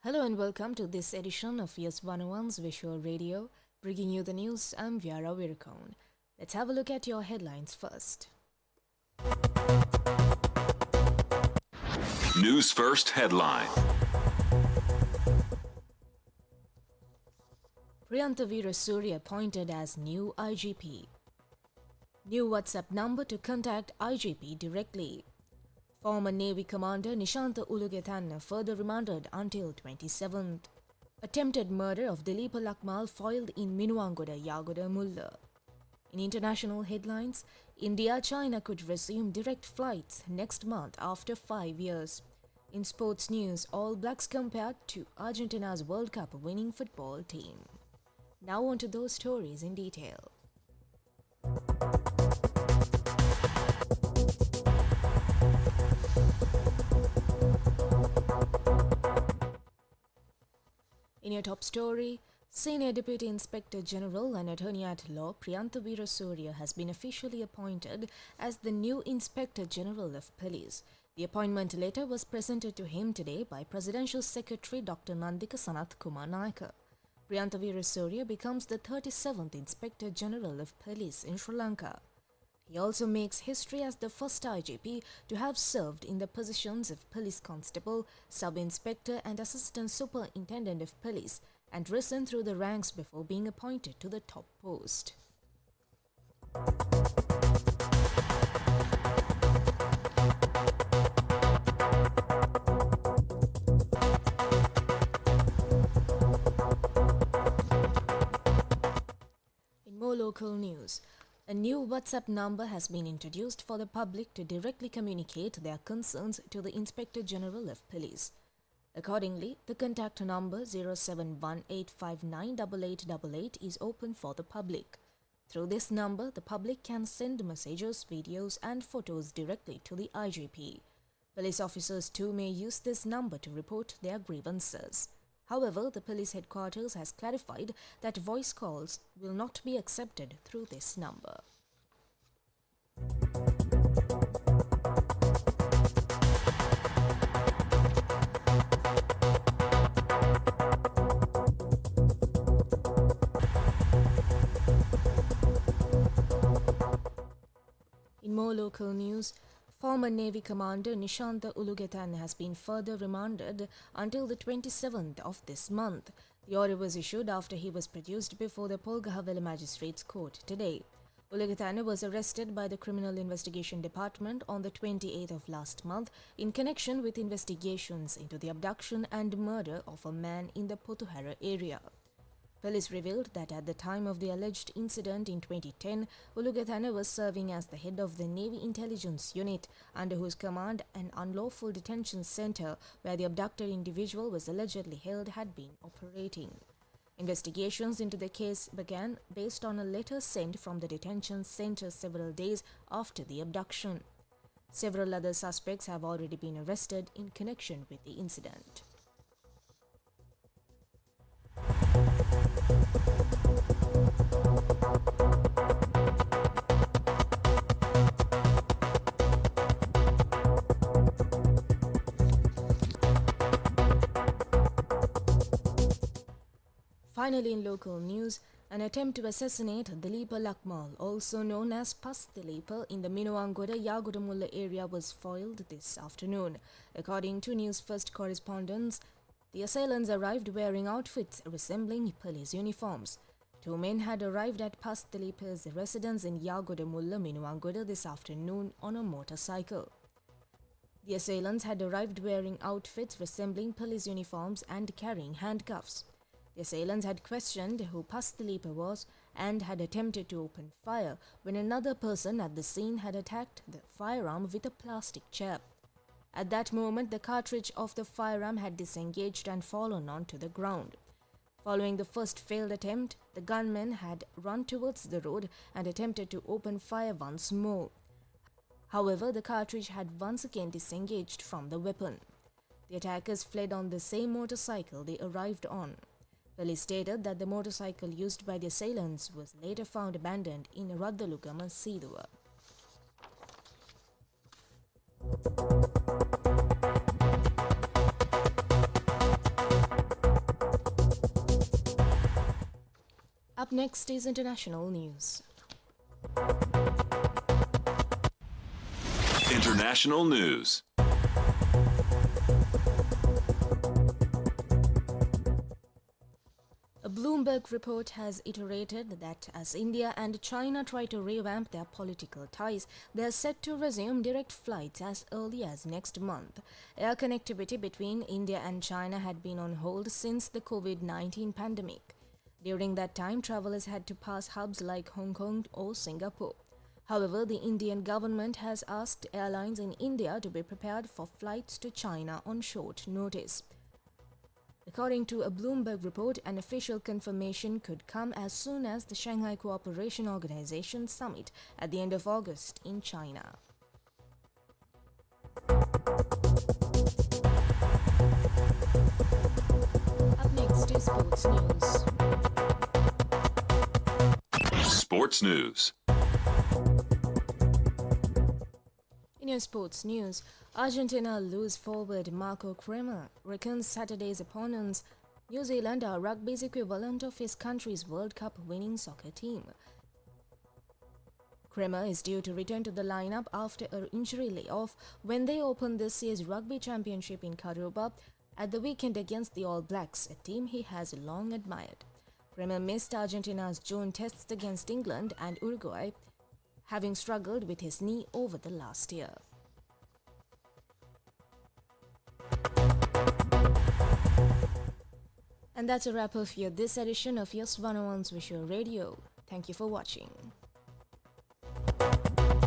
Hello and welcome to this edition of YES101's Visual Radio. Bringing you the news, I'm Weerasuriya. Let's have a look at your headlines first. News First headline. Priyantha Weerasuriya appointed as new IGP. New WhatsApp number to contact IGP directly. Former Navy Commander Nishantha Ulugethanna further remanded until 27th. Attempted murder of Dalipa Lakmal foiled in Minuwangoda Yagoda Mulla. In international headlines, India-China could resume direct flights next month after 5 years. In sports news, All Blacks compared to Argentina's World Cup winning football team. Now on to those stories in detail. In your top story, Senior Deputy Inspector General and Attorney at Law Priyantha Weerasuriya has been officially appointed as the new Inspector General of Police. The appointment letter was presented to him today by Presidential Secretary Dr. Nandika Sanath Kumar Naika. Priyantha Weerasuriya becomes the 37th Inspector General of Police in Sri Lanka. He also makes history as the first IGP to have served in the positions of Police Constable, Sub-Inspector and Assistant Superintendent of Police and risen through the ranks before being appointed to the top post. In more local news, a new WhatsApp number has been introduced for the public to directly communicate their concerns to the Inspector General of Police. Accordingly, the contact number 07185988888 is open for the public. Through this number, the public can send messages, videos and photos directly to the IGP. Police officers too may use this number to report their grievances. However, the police headquarters has clarified that voice calls will not be accepted through this number. In more local news, former Navy Commander Nishantha Ulugethanna has been further remanded until the 27th of this month. The order was issued after he was produced before the Polgahavela Magistrates Court today. Ulugethanna was arrested by the Criminal Investigation Department on the 28th of last month in connection with investigations into the abduction and murder of a man in the Potuhara area. Police revealed that at the time of the alleged incident in 2010, Ulugethanna was serving as the head of the Navy Intelligence Unit, under whose command an unlawful detention center where the abducted individual was allegedly held had been operating. Investigations into the case began based on a letter sent from the detention center several days after the abduction. Several other suspects have already been arrested in connection with the incident. Finally, in local news, an attempt to assassinate Dalipa Lakmal, also known as Pas Dalipa, in the Minuwangoda Yagoda Mulla area was foiled this afternoon. According to Newsfirst correspondents, the assailants arrived wearing outfits resembling police uniforms. Two men had arrived at Pas Dalipa's residence in Yagoda Mulla, Minuwangoda this afternoon on a motorcycle. The assailants had arrived wearing outfits resembling police uniforms and carrying handcuffs. The assailants had questioned who Pas Dalipa was and had attempted to open fire when another person at the scene had attacked the firearm with a plastic chair. At that moment, the cartridge of the firearm had disengaged and fallen onto the ground. Following the first failed attempt, the gunmen had run towards the road and attempted to open fire once more. However, the cartridge had once again disengaged from the weapon. The attackers fled on the same motorcycle they arrived on. Police stated that the motorcycle used by the assailants was later found abandoned in Raddalugama Seeduwa. Up next is international news. International news. A Bloomberg report has iterated that as India and China try to revamp their political ties, they are set to resume direct flights as early as next month. Air connectivity between India and China had been on hold since the COVID-19 pandemic. During that time, travelers had to pass hubs like Hong Kong or Singapore. However, the Indian government has asked airlines in India to be prepared for flights to China on short notice. According to a Bloomberg report, an official confirmation could come as soon as the Shanghai Cooperation Organization summit at the end of August in China. Up next is sports news. Sports news. In your sports news, Argentina loose forward Marco Kremer reckons Saturday's opponents, New Zealand, are rugby's equivalent of his country's World Cup winning soccer team. Kremer is due to return to the lineup after an injury layoff when they open this year's Rugby Championship in Karuba at the weekend against the All Blacks, a team he has long admired. Kremer missed Argentina's June tests against England and Uruguay, having struggled with his knee over the last year. And that's a wrap up for this edition of YES101's Visual Radio. Thank you for watching.